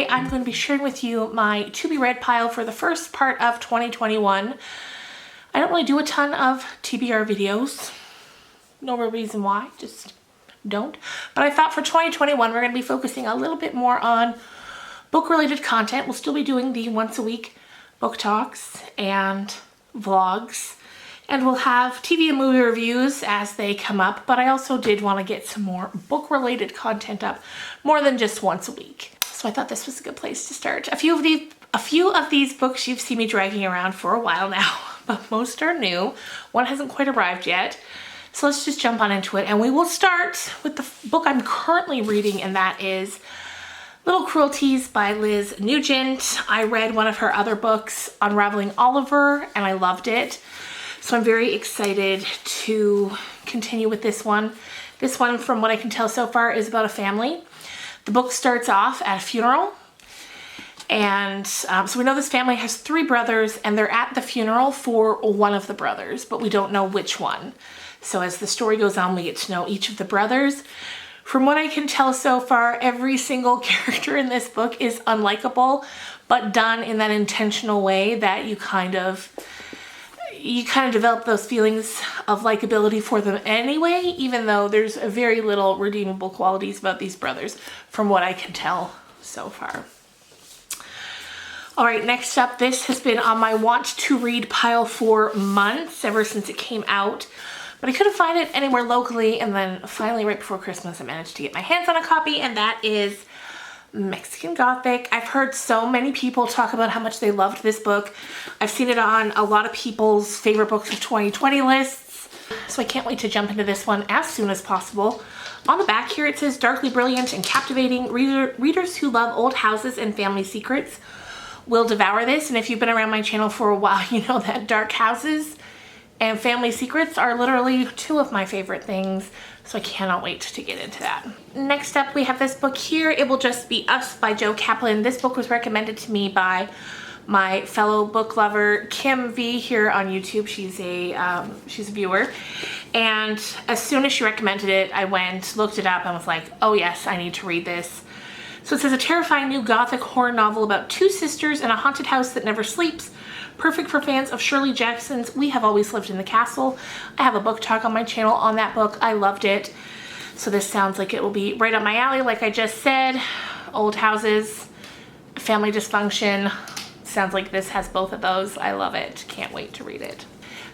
I'm going to be sharing with you my to be read pile for the first part of 2021. I don't really do a ton of TBR videos. No real reason why, just don't. But I thought for 2021 we're going to be focusing a little bit more on book related content. We'll still be doing the once a week book talks and vlogs. And we'll have TV and movie reviews as they come up, but I also did want to get some more book-related content up, more than just once a week. So I thought this was a good place to start. A few of these books you've seen me dragging around for a while now, but most are new. One hasn't quite arrived yet. So let's just jump on into it, and we will start with the book I'm currently reading, and that is Little Cruelties by Liz Nugent. I read one of her other books, Unraveling Oliver, and I loved it. So I'm very excited to continue with this one. This one, from what I can tell so far, is about a family. The book starts off at a funeral. And so we know this family has 3 brothers, and they're at the funeral for one of the brothers, but we don't know which one. So as the story goes on, we get to know each of the brothers. From what I can tell so far, every single character in this book is unlikable, but done in that intentional way that you kind of develop those feelings of likability for them anyway, even though there's very little redeemable qualities about these brothers from what I can tell so far. All right, next up, this has been on my want to read pile for months, ever since it came out, but I couldn't find it anywhere locally, and then finally right before Christmas I managed to get my hands on a copy, and that is Mexican Gothic. I've heard so many people talk about how much they loved this book. I've seen it on a lot of people's favorite books of 2020 lists, so I can't wait to jump into this one as soon as possible. On the back here it says, darkly brilliant and captivating, readers who love old houses and family secrets will devour this. And if you've been around my channel for a while, you know that dark houses and family secrets are literally 2 of my favorite things, so I cannot wait to get into that. Next up, we have this book here, It Will Just Be Us by Jo Kaplan. This book was recommended to me by my fellow book lover, Kim V, here on YouTube. She's a viewer. And as soon as she recommended it, I went, looked it up, and was like, oh yes, I need to read this. So it says, a terrifying new Gothic horror novel about 2 sisters in a haunted house that never sleeps. Perfect for fans of Shirley Jackson's We Have Always Lived in the Castle. I have a book talk on my channel on that book. I loved it. So this sounds like it will be right up my alley, like I just said. Old houses, family dysfunction. Sounds like this has both of those. I love it. Can't wait to read it.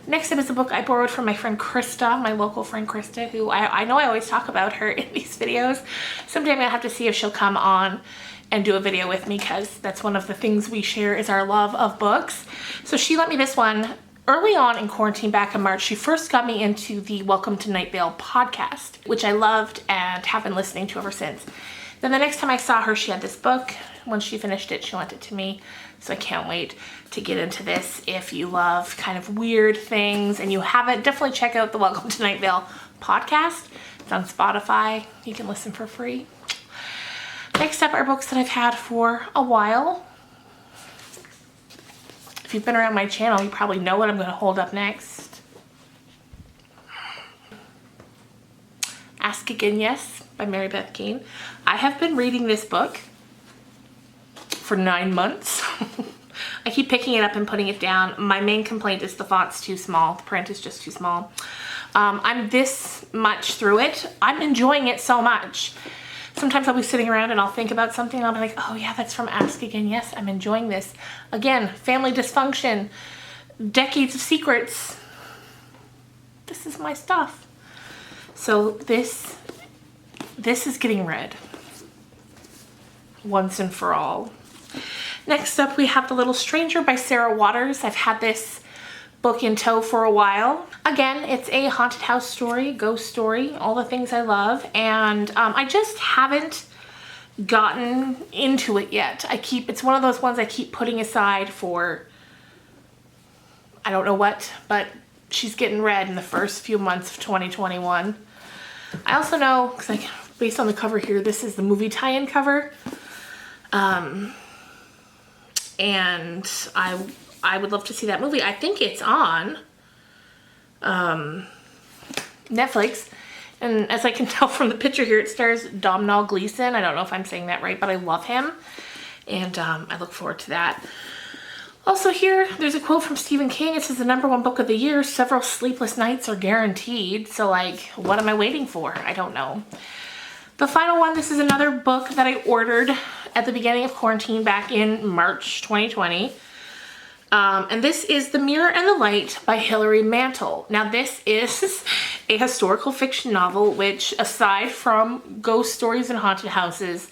Next up is a book I borrowed from my friend Krista, my local friend Krista, who I know I always talk about her in these videos. Someday I'm gonna have to see if she'll come on and do a video with me, because that's one of the things we share is our love of books. So she lent me this one early on in quarantine back in March. She first got me into the Welcome to Night Vale podcast, which I loved and have been listening to ever since. Then the next time I saw her, she had this book. Once she finished it, she lent it to me. So I can't wait to get into this. If you love kind of weird things and you haven't, definitely check out the Welcome to Night Vale podcast. It's on Spotify. You can listen for free. Next up are books that I've had for a while. If you've been around my channel, you probably know what I'm going to hold up next. Ask Again Yes by Mary Beth Keane. I have been reading this book for 9 months. I keep picking it up and putting it down. My main complaint is the font's too small. The print is just too small. I'm this much through it. I'm enjoying it so much. Sometimes I'll be sitting around and I'll think about something and I'll be like, oh yeah, that's from Ask Again Yes, I'm enjoying this. Again, family dysfunction, decades of secrets. This is my stuff. So this is getting read once and for all. Next up, we have The Little Stranger by Sarah Waters. I've had this book in tow for a while. Again, it's a haunted house story, ghost story, all the things I love, and I just haven't gotten into it yet. It's one of those ones I keep putting aside for I don't know what, but she's getting read in the first few months of 2021. I also know, because based on the cover here, this is the movie tie-in cover. And I would love to see that movie. I think it's on Netflix. And as I can tell from the picture here, it stars Domhnall Gleeson. I don't know if I'm saying that right, but I love him. And I look forward to that. Also here, there's a quote from Stephen King. It says the #1 book of the year, several sleepless nights are guaranteed. So like, what am I waiting for? I don't know. The final one, this is another book that I ordered at the beginning of quarantine back in March 2020. And this is The Mirror and the Light by Hilary Mantel. Now this is a historical fiction novel, which aside from ghost stories and haunted houses,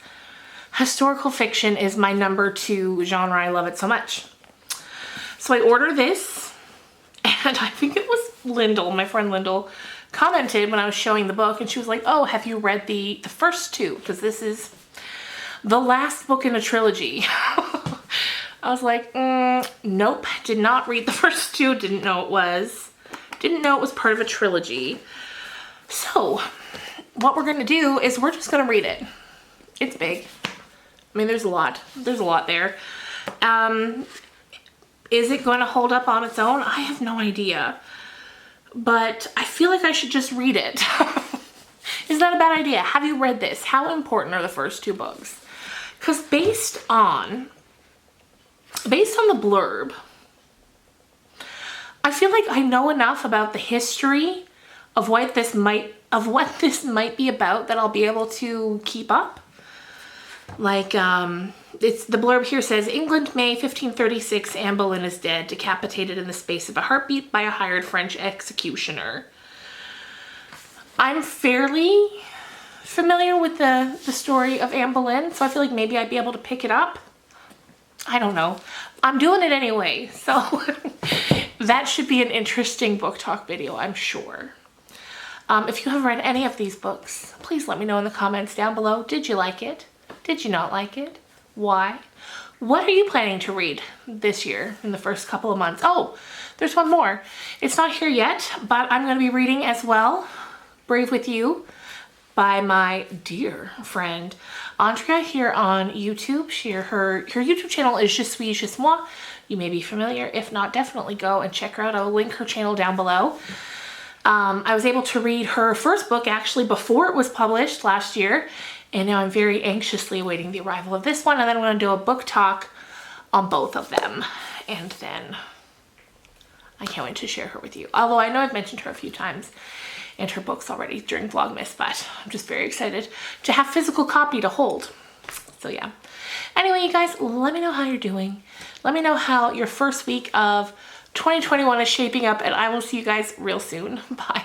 historical fiction is my #2 genre. I love it so much. So I ordered this, and I think it was Lyndall, my friend Lyndall, commented when I was showing the book, and she was like, oh, have you read the first two? Because this is the last book in a trilogy. I was like, nope, did not read the first two, didn't know it was part of a trilogy. So what we're gonna do is we're just gonna read it. It's big. I mean, there's a lot there. Is it going to hold up on its own? I have no idea. But I feel like I should just read it. Is that a bad idea? Have you read this? How important are the first two books? Because based on the blurb, I feel like I know enough about the history of what this might be about that I'll be able to keep up. Like, it's the blurb here says, England, May 1536, Anne Boleyn is dead, decapitated in the space of a heartbeat by a hired French executioner. I'm fairly familiar with the story of Anne Boleyn, so I feel like maybe I'd be able to pick it up. I don't know. I'm doing it anyway, so that should be an interesting book talk video, I'm sure. If you have read any of these books, please let me know in the comments down below. Did you like it? Did you not like it? Why? What are you planning to read this year in the first couple of months? Oh, there's one more. It's not here yet, but I'm going to be reading as well, Brave With You by my dear friend Andrea here on YouTube. Her YouTube channel is Je suis, je suis moi. You may be familiar. If not, definitely go and check her out. I'll link her channel down below. I was able to read her first book actually before it was published last year. And now I'm very anxiously awaiting the arrival of this one. And then I'm going to do a book talk on both of them. And then I can't wait to share her with you. Although I know I've mentioned her a few times and her books already during Vlogmas, but I'm just very excited to have physical copy to hold. So yeah. Anyway, you guys, let me know how you're doing. Let me know how your first week of 2021 is shaping up, and I will see you guys real soon. Bye.